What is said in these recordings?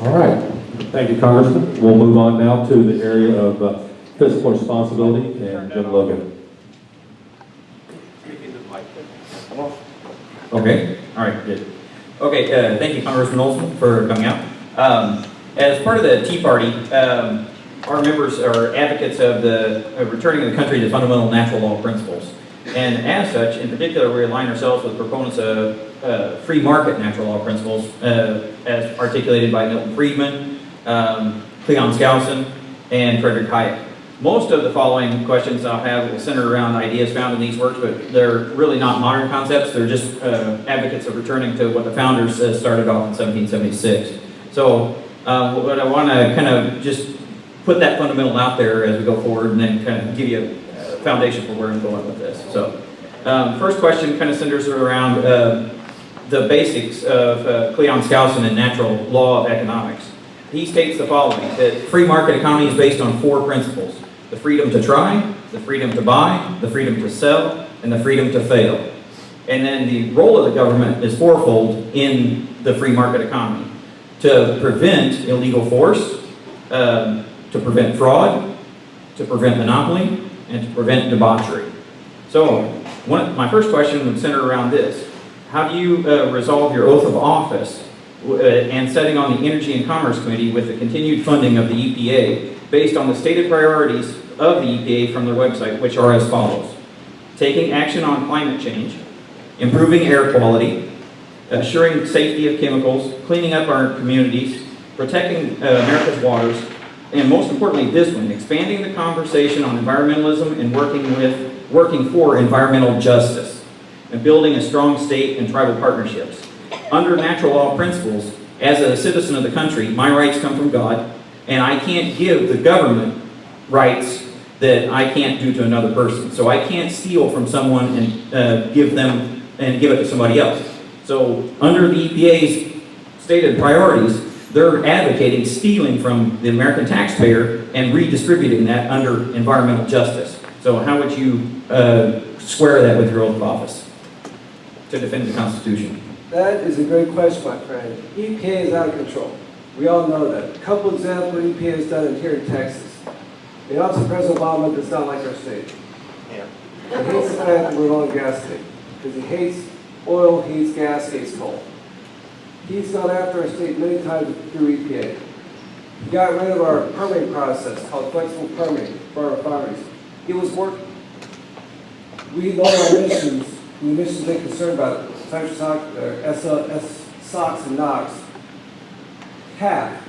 All right. Thank you, Congressman. We'll move on now to the area of fiscal responsibility and Jim Logan. Okay, all right, good. Okay, thank you, Congressman Olson, for coming out. As part of the Tea Party, our members are advocates of returning the country to fundamental natural law principles. And as such, in particular, we align ourselves with proponents of free market natural law principles, as articulated by Milton Friedman, Cleon Skousen, and Frederick Hayek. Most of the following questions I'll have will center around ideas found in these works, but they're really not modern concepts. They're just advocates of returning to what the founders started off in 1776. So what I want to kind of just put that fundamental out there as we go forward and then kind of give you a foundation for where I'm going with this. So first question kind of centers around the basics of Cleon Skousen and natural law of economics. He states the following, that free market economy is based on 4 principles: the freedom to try, the freedom to buy, the freedom to sell, and the freedom to fail. And then the role of the government is fourfold in the free market economy: to prevent illegal force, to prevent fraud, to prevent monopoly, and to prevent debauchery. So my first question would center around this. How do you resolve your oath of office and setting on the Energy and Commerce Committee with the continued funding of the EPA based on the stated priorities of the EPA from their website, which are as follows: taking action on climate change, improving air quality, assuring safety of chemicals, cleaning up our communities, protecting America's waters, and most importantly this one, expanding the conversation on environmentalism and working for environmental justice, and building a strong state and tribal partnerships. Under natural law principles, as a citizen of the country, my rights come from God, and I can't give the government rights that I can't do to another person. So I can't steal from someone and give it to somebody else. So under the EPA's stated priorities, they're advocating stealing from the American taxpayer and redistributing that under environmental justice. So how would you square that with your oath of office to defend the Constitution? That is a great question, my friend. EPA is out of control. We all know that. A couple examples of what EPA has done here in Texas. And also President Obama does not like our state. Yeah. He hates the fact that we're an oil and gas state. Because he hates oil, hates gas, hates coal. He's gone after our state many times through EPA. He got rid of our permitting process called flexible permitting for our refineries. It was working. We know our emissions, the emissions they're concerned about, SOx and NOx, half,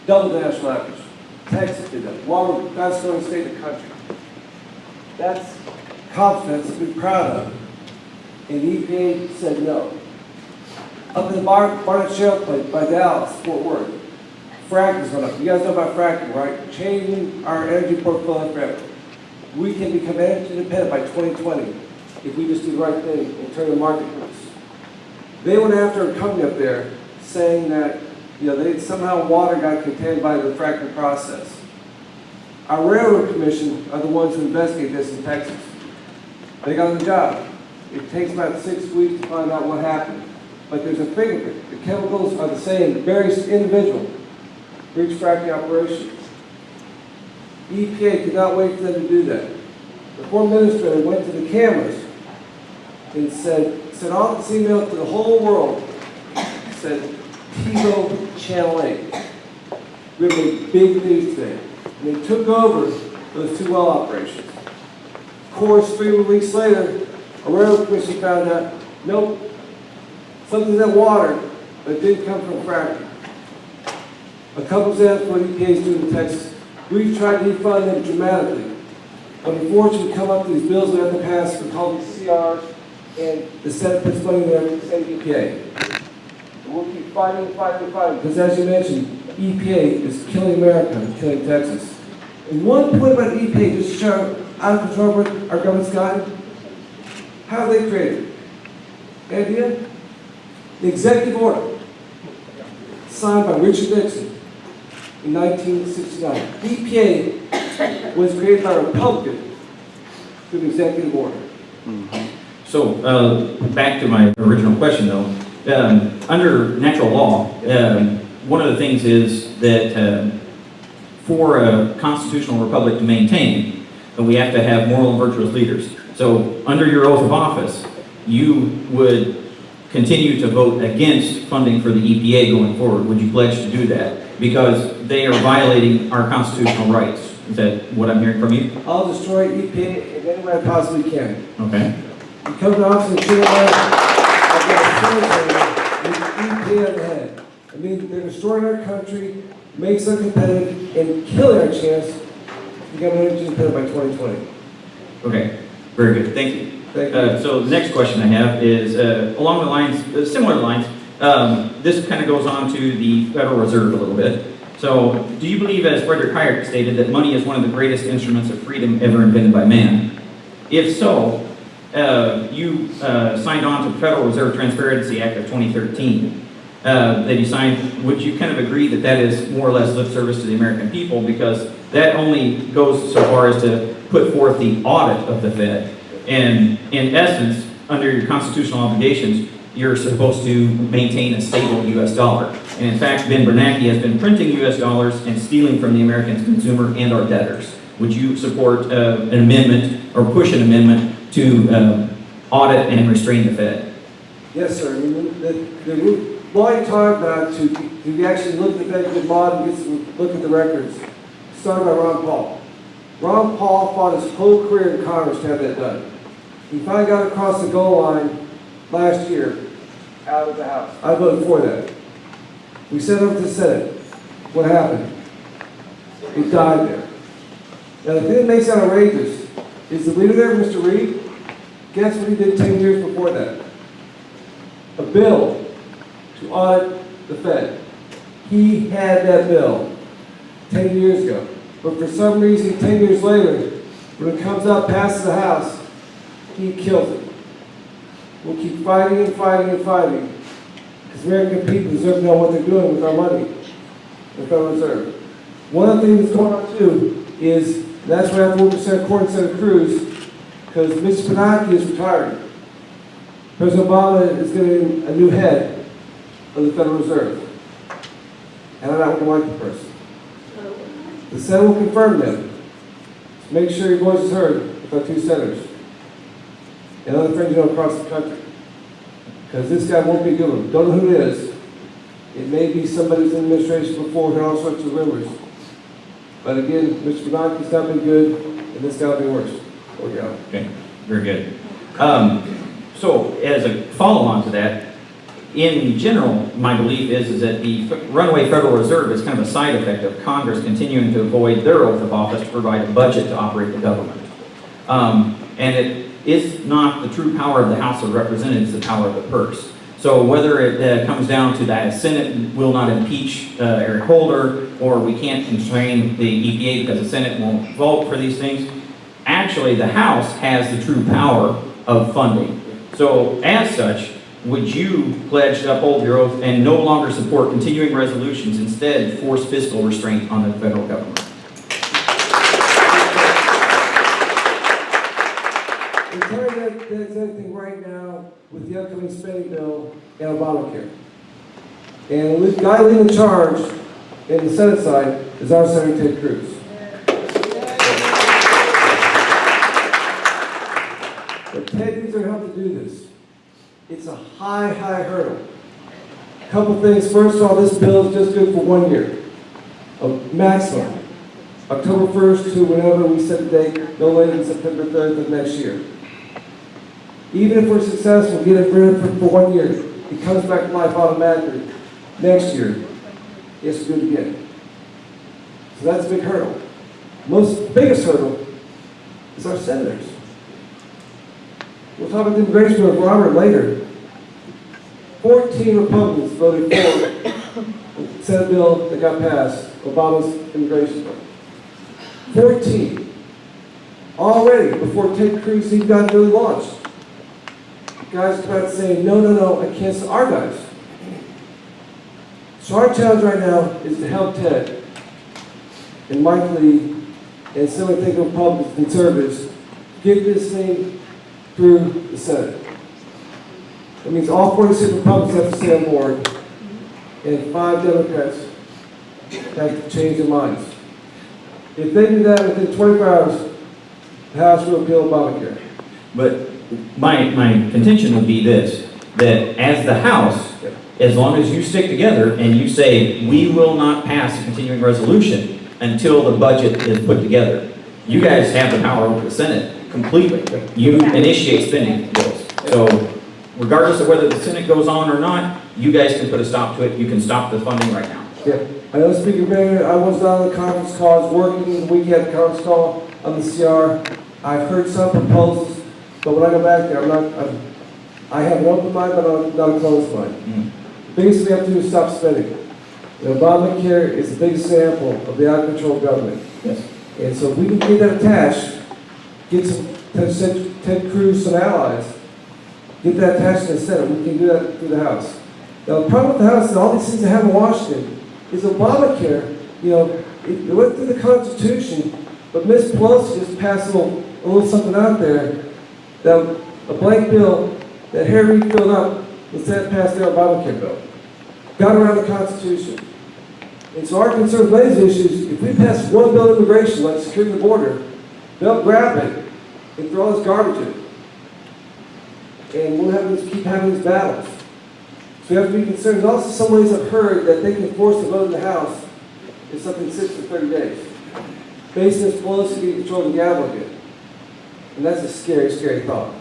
double the national average. Texas did that. One of the best growing state in the country. That's confidence to be proud of. And the EPA said no. Up in the Barnett Shale Plate by Dallas, Fort Worth, fracking is going up. You guys know about fracking, right? Changing our energy portfolio forever. We can become energy independent by 2020 if we just do the right thing and turn the market loose. They went after a company up there saying that somehow water got contaminated by the fracking process. Our Railroad Commission are the ones who investigate this in Texas. They got on the job. It takes about 6 weeks to find out what happened. But there's a fingerprint. The chemicals are the same, very individual for each fracking operation. EPA could not wait for them to do that. The former administrator went to the cameras and sent all this email to the whole world. Said, TiVo Channel 8. We have a big news today. And they took over those 2 well operations. Of course, 3 weeks later, a Railroad Commission found out, nope, something's in water, but it didn't come from fracking. A couple examples of what EPA is doing in Texas. We've tried to defund them dramatically. But unfortunately, we come up with these bills we have to pass for called CR, and the Senate puts money there to save EPA. And we'll keep fighting, because as you mentioned, EPA is killing America and killing Texas. And one point about EPA, just to show out of control what our government's gotten, how are they created? Any idea? The executive order, signed by Richard Nixon in 1969. EPA was created by a Republican through the executive order. So back to my original question though, under natural law, one of the things is that for a constitutional republic to maintain, we have to have moral and virtuous leaders. So under your oath of office, you would continue to vote against funding for the EPA going forward. Would you pledge to do that? Because they are violating our constitutional rights. Is that what I'm hearing from you? I'll destroy EPA in any way I possibly can. Okay. You come to office and shoot I've got a with EPA on the head. I mean, they're destroying our country, makes us competitive, and killing our chance to become energy independent by 2020. Okay. Very good. Thank you. Thank you. So the next question I have is along the lines, similar lines. This kind of goes on to the Federal Reserve a little bit. So, do you believe, as Frederick Hayek stated, that money is one of the greatest instruments of freedom ever invented by man? If so, you signed on to the Federal Reserve Transparency Act of 2013 that you signed. Would you kind of agree that that is more or less lip service to the American people, because that only goes so far as to put forth the audit of the Fed? And in essence, under your constitutional obligations, you're supposed to maintain a stable U.S. dollar. And in fact, Ben Bernanke has been printing U.S. dollars and stealing from the American consumer and our debtors. Would you support an amendment or push an amendment to audit and restrain the Fed? Yes, sir. I mean, the law you talk about, to actually look at the Fed good law and look at the records, started by Ron Paul. Ron Paul fought his whole career in Congress to have that done. He finally got across the goal line last year out of the House. I voted for that. We sent it up to the Senate. What happened? It died there. Now, the thing that makes it outrageous is the leader there, Mr. Reid, guess what he did 10 years before that? A bill to audit the Fed. He had that bill 10 years ago. But for some reason, 10 years later, when it comes out past the House, he kills it. We'll keep fighting and fighting and fighting, because American people deserve to know what they're doing with our money, the Federal Reserve. One of the things that's going on too is, that's why I have to work with Senator Corn and Senator Cruz, because Mr. Bernanke is retiring. President Obama is getting a new head of the Federal Reserve. And I'm not going to like the person. The Senate will confirm them. So make sure your voice is heard with our two senators and other friends you know across the country. Because this guy won't be a good one. Don't know who it is. It may be somebody who's in the administration before and all sorts of rumors. But again, Mr. Bernanke's not been good, and this guy will be worse. Okay, very good. So as a follow-on to that, in general, my belief is that the runaway Federal Reserve is kind of a side effect of Congress continuing to avoid their oath of office to provide a budget to operate the government. And it is not the true power of the House of Representatives, the power of the purse. So whether it comes down to that Senate will not impeach Eric Holder, or we can't constrain the EPA because the Senate won't vote for these things, actually the House has the true power of funding. So as such, would you pledge to uphold your oath and no longer support continuing resolutions, instead force fiscal restraint on the federal government? I'm telling you that there's anything right now with the upcoming spending bill and Obamacare. And the guy leading the charge in the Senate side is our Senator Ted Cruz. But Ted needs our help to do this. It's a high hurdle. A couple things. First of all, this bill is just good for 1 year. A maximum. October 1st to whenever we set the date, no later than September 3rd of next year. Even if we're successful, get it rid of it for 1 year. It comes back to life automatically. Next year, it's good again. So that's a big hurdle. Biggest hurdle is our senators. We'll talk about the immigration bill with Robert later. 14 Republicans voted for the Senate bill that got passed, Obama's immigration bill. 14. Already, before Ted Cruz even got really launched. Guys come out saying, no, I can't, our guys. So our challenge right now is to help Ted and Mike Lee and some of the Republicans and conservatives get this thing through the Senate. That means all 46 Republicans have to stay on board, and 5 Democrats have changed their minds. If they do that within 24 hours, the House will repeal Obamacare. But my contention would be this, that as the House, as long as you stick together and you say, we will not pass a continuing resolution until the budget is put together, you guys have the power over the Senate completely. You initiate spending bills. So regardless of whether the Senate goes on or not, you guys can put a stop to it. You can stop the funding right now. Yeah, I know, Speaker Barron, I was on the conference call, I was working the weekend conference call on the CR. I've heard some proposals, but when I go back there, I have an open mind, but not a closed mind. The biggest thing we have to do is stop spending. Obamacare is the biggest example of the out-of-control government. Yes. And so if we can get that attached, get some Ted Cruz, some allies, get that attached to the Senate, we can do that through the House. Now the problem with the House is all these things they have in Washington is Obamacare, it went through the Constitution, but Miss Pelosi just passed a little something out there, that a blank bill that Harry filled up instead passed their Obamacare bill. Got around the Constitution. And so our concern with these issues, if we pass one bill on immigration, like securing the border, they'll grab it and throw all this garbage in. And we'll have to keep having these battles. So we have to be concerned. There's also some ways I've heard that they can force a vote in the House if something sits for 30 days. Based on Ms. Pelosi being control of the gavel again. And that's a scary, scary thought.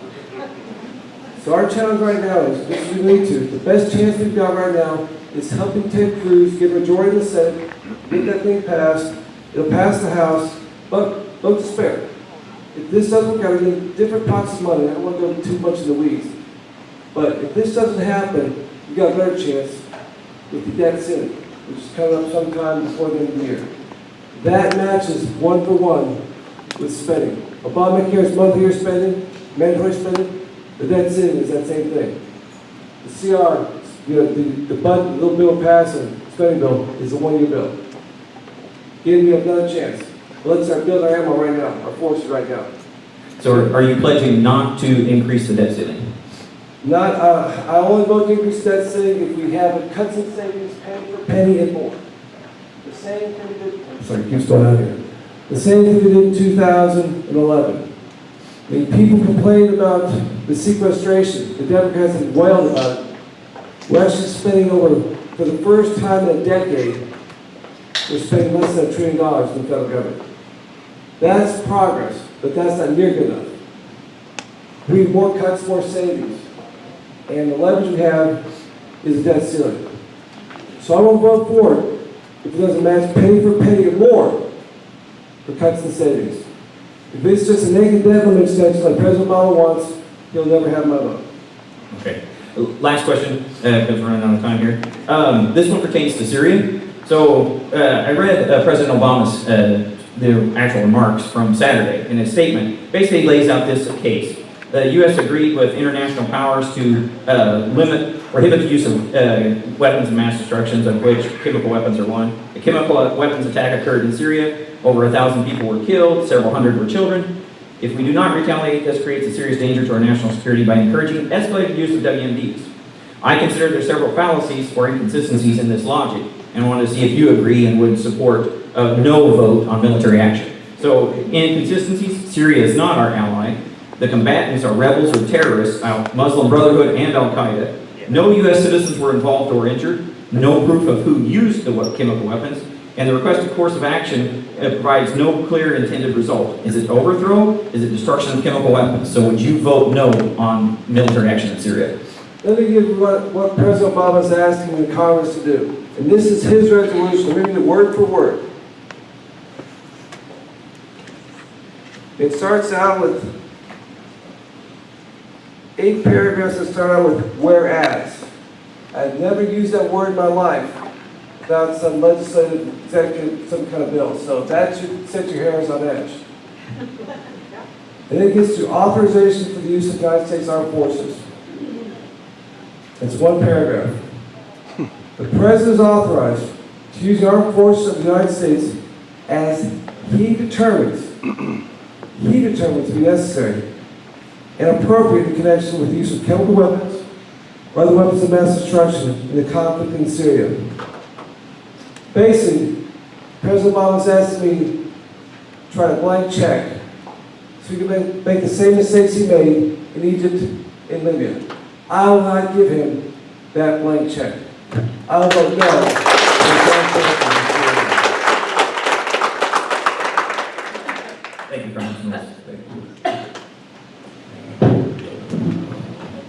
So our challenge right now is, this is what we need to, the best chance we've got right now is helping Ted Cruz get a majority in the Senate, get that thing passed. It'll pass the House, but vote to spare. If this doesn't work out, we need different pots of money. I don't want to go too much in the weeds. But if this doesn't happen, we've got a better chance with the debt ceiling, which is coming up sometime before the end of the year. That matches 1 for 1 with spending. Obamacare's monthly spending, mandatory spending, the debt ceiling is that same thing. The CR, the budget, the little bill passing, spending bill is a 1-year bill. Again, we have another chance. But let's start building our ammo right now, our forces right now. So are you pledging not to increase the debt ceiling? I only vote to increase debt ceiling if we have a cuts and savings penny for penny and more. The same thing we did, I'm sorry, keeps going out here. The same thing we did in 2011. I mean, people complained about the sequestration. The Democrats had wailed about it. We're actually spending for the first time in a decade, we're spending less than $1 trillion in the federal government. That's progress, but that's not near good enough. We need more cuts, more savings. And the leverage we have is a debt ceiling. So I won't vote for it if it doesn't match penny for penny or more for cuts and savings. If it's just a negative debt limit extension like President Obama wants, he'll never have my vote. Okay. Last question, because we're running out of time here. This one pertains to Syria. So I read President Obama's the actual remarks from Saturday in his statement. Basically lays out this case. The U.S. agreed with international powers to prohibit the use of weapons of mass destruction, of which chemical weapons are one. A chemical weapons attack occurred in Syria. Over 1,000 people were killed, several hundred were children. If we do not retaliate, this creates a serious danger to our national security by encouraging escalated use of WMDs. I consider there are several fallacies or inconsistencies in this logic, and wanted to see if you agree and would support a no vote on military action. So, inconsistencies, Syria is not our ally. The combatants are rebels or terrorists, Muslim Brotherhood and Al-Qaeda. No U.S. citizens were involved or injured. No proof of who used the chemical weapons. And the requested course of action provides no clear intended result. Is it overthrow? Is it destruction of chemical weapons? So would you vote no on military action in Syria? Let me give you what President Obama is asking the Congress to do. And this is his resolution. Let me read it word for word. It starts out with 8 paragraphs that start out with whereas. I've never used that word in my life without some legislative, executive, some kind of bill. So that should set your hairs on edge. And then it gets to authorization for the use of the United States Armed Forces. It's 1 paragraph. The President is authorized to use the armed forces of the United States as he determines to be necessary and appropriate in connection with the use of chemical weapons, or other weapons of mass destruction in the conflict in Syria. Basically, President Obama has asked me to try a blank check so he can make the same mistakes he made in Egypt and Libya. I will not give him that blank check. I will vote no. Thank you, Congressman.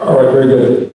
All right, very good.